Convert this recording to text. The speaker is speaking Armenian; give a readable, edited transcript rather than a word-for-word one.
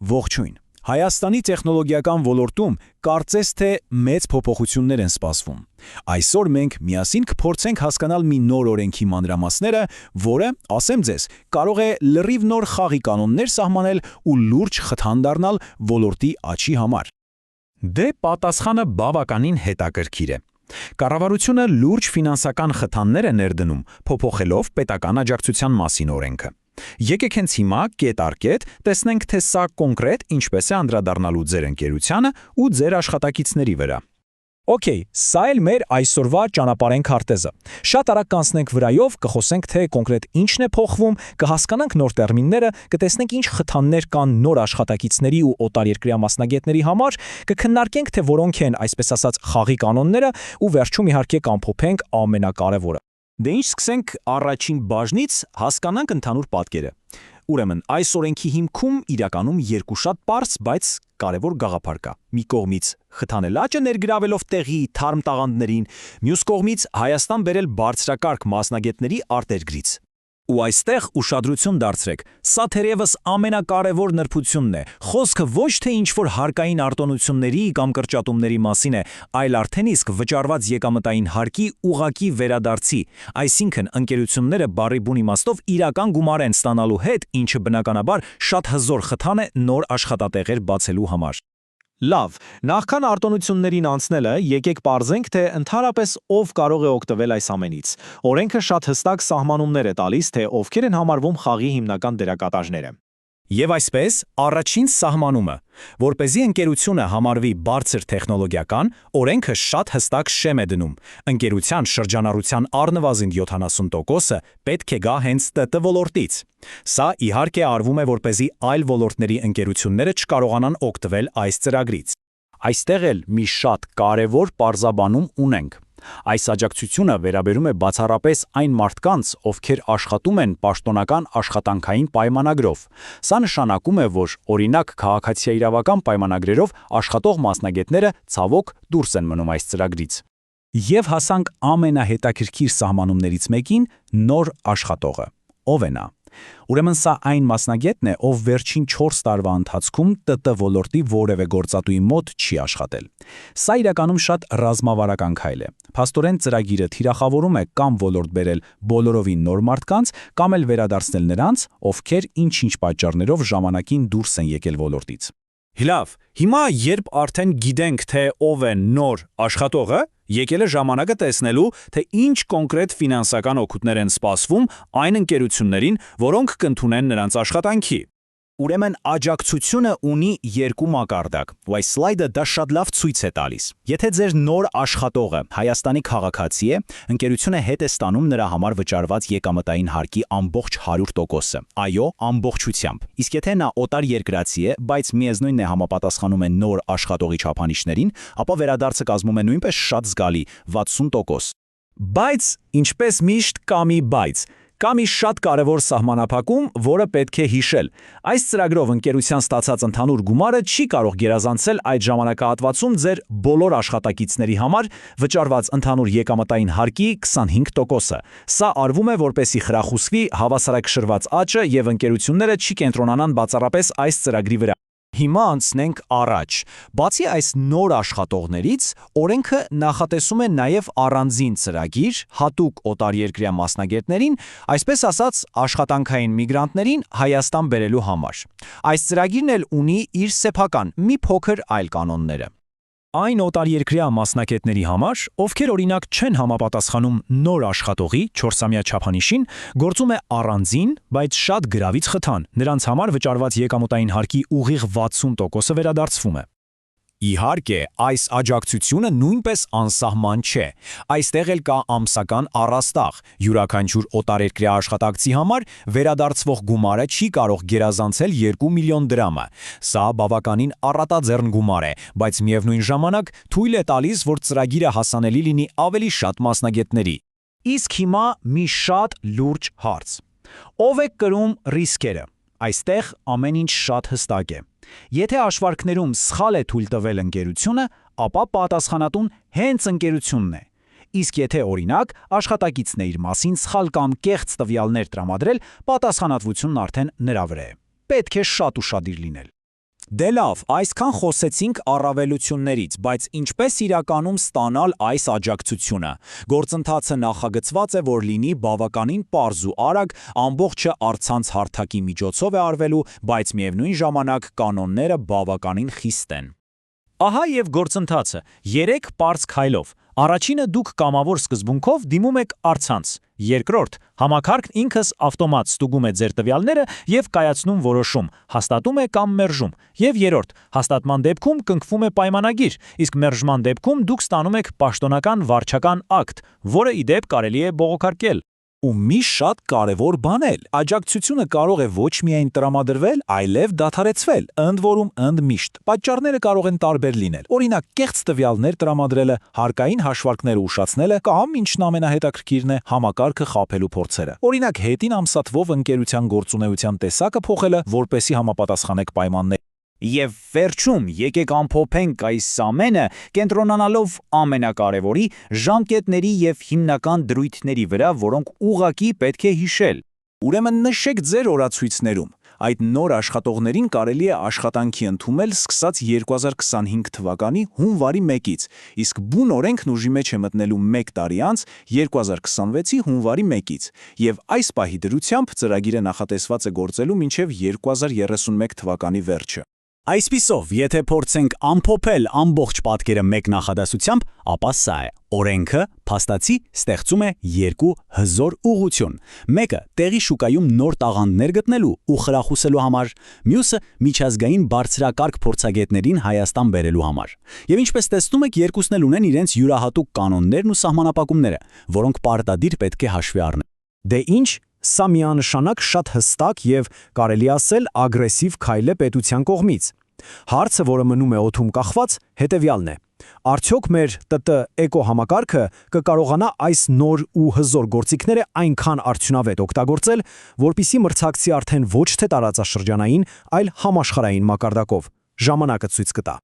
Ողջույն։ Հայաստանի տեխնոլոգիական ոլորտում կարծես թե մեծ փոփոխություններ են սպասվում։ Այսօր մենք միասին կփորձենք հասկանալ մի նոր օրենքի մանրամասները, որը, ասեմ ձեզ, կարող է լրիվ նոր խաղի կանոններ սահմանել ու լուրջ խթան դառնալ ոլորտի աճի համար։ Դե պատասխանը բավականին հետաքրքիր է։ Կառավարությունը լուրջ ֆինանսական խթաններ է ներդնում, փոփոխելով պետական աջակցության մասին օրենքը։ Եկեք հենց հիմա կետ առ կետ տեսնենք, թե սա կոնկրետ ինչպես է անդրադառնալու ձեր ընկերությանը ու ձեր աշխատակիցների վրա։ Okay, սա էլ մեր այսօրվա ճանապարհային քարտեզը։ Շատ արագ կանցնենք վրայով, կխոսենք, թե կոնկրետ ինչն է փոխվում, կհասկանանք նոր տերմինները, կտեսնենք ինչ խթաններ կան նոր աշխատակիցների ու օտարերկրյա մասնագետների համար, կքննարկենք, թե որոնք են, այսպես ասած, խաղի կանոնները ու վերջում իհարկե կամփոփենք ամենակարևորը։ Դե ինչ սկսենք առաջին բաժնից, հասկանանք ընդհանուր պատկերը։ Ուրեմն, այս օրենքի հիմքում իրականում երկու շատ պարզ, բայց կարևոր գաղափար կա։ Մի կողմից խթանել աճը ներգրավելով տեղի թարմ տաղանդներին, մյուս կողմից Հայաստան բերել բարձրակարգ մասնագետների արտերկրից։ Ու այստեղ ուշադրություն դարձրեք, սա թերևս ամենակարևոր նրբությունն է։ Խոսքը ոչ թե ինչ-որ հարկային արտոնությունների կամ կրճատումների մասին է, այլ արդեն իսկ վճարված եկամտային հարկի ուղղակի վերադարձի, այսինքն ընկերությունները բառի բուն իմաստով իրական գումար են ստանալու հետ, ինչը բնականաբար շատ հզոր խթան է նոր աշխատատեղեր բացելու համար։ Լավ, նախքան արտոնություններին անցնելը, եկեք պարզենք, թե ընդհանրապես ով կարող է օգտվել այս ամենից։ Օրենքը շատ հստակ սահմանումներ է տալիս, թե ովքեր են համարվում խաղի հիմնական դերակատարները։ Եվ այսպես, առաջին սահմանումը, որպեսզի ընկերությունը համարվի բարձր տեխնոլոգիական, օրենքը շատ հստակ շեմ է դնում։ Ընկերության շրջանառության առնվազն 70%-ը պետք է գա հենց ՏՏ ոլորտից։ Սա իհարկե արվում է, որպեսզի այլ ոլորտների ընկերությունները չկարողանան օգտվել այս ծրագրից։ Այստեղ էլ մի շատ կարևոր պարզաբանում ունենք։ Այս աջակցությունը վերաբերում է բացառապես այն մարդկանց, ովքեր աշխատում են պաշտոնական աշխատանքային պայմանագրով։ Սա նշանակում է, որ օրինակ քաղաքացիաիրավական պայմանագրերով աշխատող մասնագետները ցավոք դուրս են մնում այս ծրագրից։ Եվ հասանք ամենահետաքրքիր սահմանումներից մեկին՝ նոր աշխատողը։ Ով է նա։ Ուրեմն սա այն մասնագետն է, ով վերջին 4 տարվա ընթացքում ՏՏ ոլորտի որևէ գործատուի մոտ չի աշխատել։ Սա իրականում շատ ռազմավարական քայլ է։ Փաստորեն ծրագիրը թիրախավորում է կամ ոլորտ բերել բոլորովին նոր մարդկանց, կամ էլ վերադարձնել նրանց, ովքեր ինչ-ինչ պատճառներով ժամանակին դուրս են եկել ոլորտից։ Լավ, հիմա երբ արդեն գիտենք, թե ով է նոր աշխատողը, եկել է ժամանակը տեսնելու, թե ինչ կոնկրետ ֆինանսական օգուտներ են սպասվում այն ընկերություններին, որոնք կընդունեն նրանց աշխատանքի։ Ուրեմն աջակցությունը ունի երկու մակարդակ, ու այս սլայդը դա շատ լավ ցույց է տալիս։ Եթե ձեր նոր աշխատողը Հայաստանի քաղաքացի է, ընկերությունը հետ է ստանում նրա համար վճարված եկամտային հարկի ամբողջ 100%-ը, այո, ամբողջությամբ։ Իսկ եթե նա օտար երկրացի է, բայց միևնույնն է համապատասխանում է նոր աշխատողի չափանիշներին, ապա վերադարձը կազմում է նույնպես շատ զգալի 60%։ Բայց, ինչպես միշտ կա մի բայց։ Կա մի շատ կարևոր սահմանափակում, որը պետք է հիշել։ Այս ծրագրով ընկերության ստացած ընդհանուր գումարը չի կարող գերազանցել այդ ժամանակահատվածում ձեր բոլոր աշխատակիցների համար վճարված ընդհանուր եկամտային հարկի 25%-ը։ Սա արվում է, որպեսզի խրախուսվի հավասարակշռված աճը եւ ընկերությունները չի կենտրոնանան բացառապես այս ծրագրի վրա։ Հիմա անցնենք առաջ։ Բացի այս նոր աշխատողներից, օրենքը նախատեսում է նաև առանձին ծրագիր հատուկ օտարերկրյա մասնագետներին, այսպես ասած, աշխատանքային միգրանտներին Հայաստան բերելու համար։ Այս ծրագիրն էլ ունի իր սեփական մի փոքր այլ կանոնները։ Այն օտարերկրյա մասնագետների համար, ովքեր օրինակ չեն համապատասխանում նոր աշխատողի 4-ամյա չափանիշին, գործում է առանձին, բայց շատ գրավիչ խթան։ Նրանց համար վճարված եկամտային հարկի ուղիղ 60%-ը վերադարձվում է։ Իհարկե, այս աջակցությունը նույնպես անսահման չէ։ Այստեղ էլ կա ամսական առաստաղ։ Յուրաքանչյուր օտարերկրյա աշխատակցի համար վերադարձվող գումարը չի կարող գերազանցել 2 միլիոն դրամը։ Սա բավականին առատաձեռն գումար է, բայց միևնույն ժամանակ թույլ է տալիս, որ ծրագիրը հասանելի լինի ավելի շատ մասնագետների։ Իսկ հիմա մի շատ լուրջ հարց։ Ով է կրում ռիսկերը։ Այստեղ ամեն ինչ շատ հստակ է։ Եթե հաշվարկներում սխալ է թույլ տվել ընկերությունը, ապա պատասխանատուն հենց ընկերությունն է։ Իսկ եթե օրինակ աշխատակիցն է իր մասին սխալ կամ կեղծ տվյալներ տրամադրել, պատասխանատվությունն արդեն նրա վրա է։ Պետք է շատ ուշադիր լինել։ Դե լավ, այսքան խոսեցինք առավելություններից, բայց ինչպես իրականում ստանալ այս աջակցությունը։ Գործընթացը նախագծված է, որ լինի բավականին պարզ ու արագ, ամբողջը առցանց հարթակի միջոցով է արվելու, բայց միևնույն ժամանակ կանոնները բավականին խիստ են։ Ահա եւ գործընթացը 3 պարզ քայլով։ Առաջինը դուք կամավոր սկզբունքով դիմում եք առցանց։ Երկրորդ, համակարգն ինքս ավտոմատ ստուգում է ձեր տվյալները եւ կայացնում որոշում, հաստատում է կամ մերժում։ Եվ երրորդ, հաստատման դեպքում կնքվում է պայմանագիր, իսկ մերժման դեպքում դուք ստանում եք պաշտոնական վարչական ակտ, որը ի դեպ կարելի է բողոքարկել։ Ու մի շատ կարևոր բան էլ, աջակցությունը կարող է ոչ միայն տրամադրվել, այլև դադարեցվել, ընդ որում ընդմիշտ։ Պատճառները կարող են տարբեր լինել։ Օրինակ, կեղծ տվյալներ տրամադրելը, հարկային հաշվարկները ուշացնելը կամ, ինչն ամենահետաքրքիրն է, համակարգը խաբելու փորձերը։ Օրինակ, հետին ամսաթվով ընկերության գործունեության տեսակը փոխելը, որպեսզի համապատասխանեք պայմաններին։ Եվ վերջում եկեք ամփոփենք այս ամենը, կենտրոնանալով ամենակարևորի ժամկետների եւ հիմնական դրույթների վրա, որոնք ուղղակի պետք է հիշել։ Ուրեմն նշեք ձեր օրացույցներում։ Այդ նոր աշխատողներին կարելի է աշխատանքի ընդունել սկսած 2025 թվականի հունվարի 1-ից, իսկ բուն օրենքն ուժի մեջ է մտնելու 1 տարի անց 2026-ի հունվարի 1-ից, եւ այս պահի դրությամբ ծրագիրը նախատեսված է գործելու մինչև 2031 թվականի վերջը։ Այսպիսով, եթե փորձենք ամփոփել ամբողջ պատկերը մեկ նախադասությամբ, ապա սա է. օրենքը փաստացի ստեղծում է 2 հզոր ուղղություն։ Մեկը տեղի շուկայում նոր տաղանդներ գտնելու ու խրախուսելու համար, մյուսը միջազգային բարձրակարգ փորձագետներին Հայաստան բերելու համար։ Եվ ինչպես տեսնում եք, երկուսն էլ ունեն իրենց յուրահատուկ կանոններն ու սահմանափակումները, որոնք պարտադիր պետք է հաշվի առնել։ Դե ինչ, սա միանշանակ շատ հստակ եւ կարելի ասել ագրեսիվ քայլ է պետության կողմից։ Հարցը, որը մնում է օդում կախված, հետևյալն է. արդյոք մեր ՏՏ էկոհամակարգը կկարողանա այս նոր ու հզոր գործիքները այնքան արդյունավետ օգտագործել, որպիսի մրցակցի արդեն ոչ թե տարածաշրջանային, այլ համաշխարհային մակարդակով։ Ժամանակը ցույց կտա։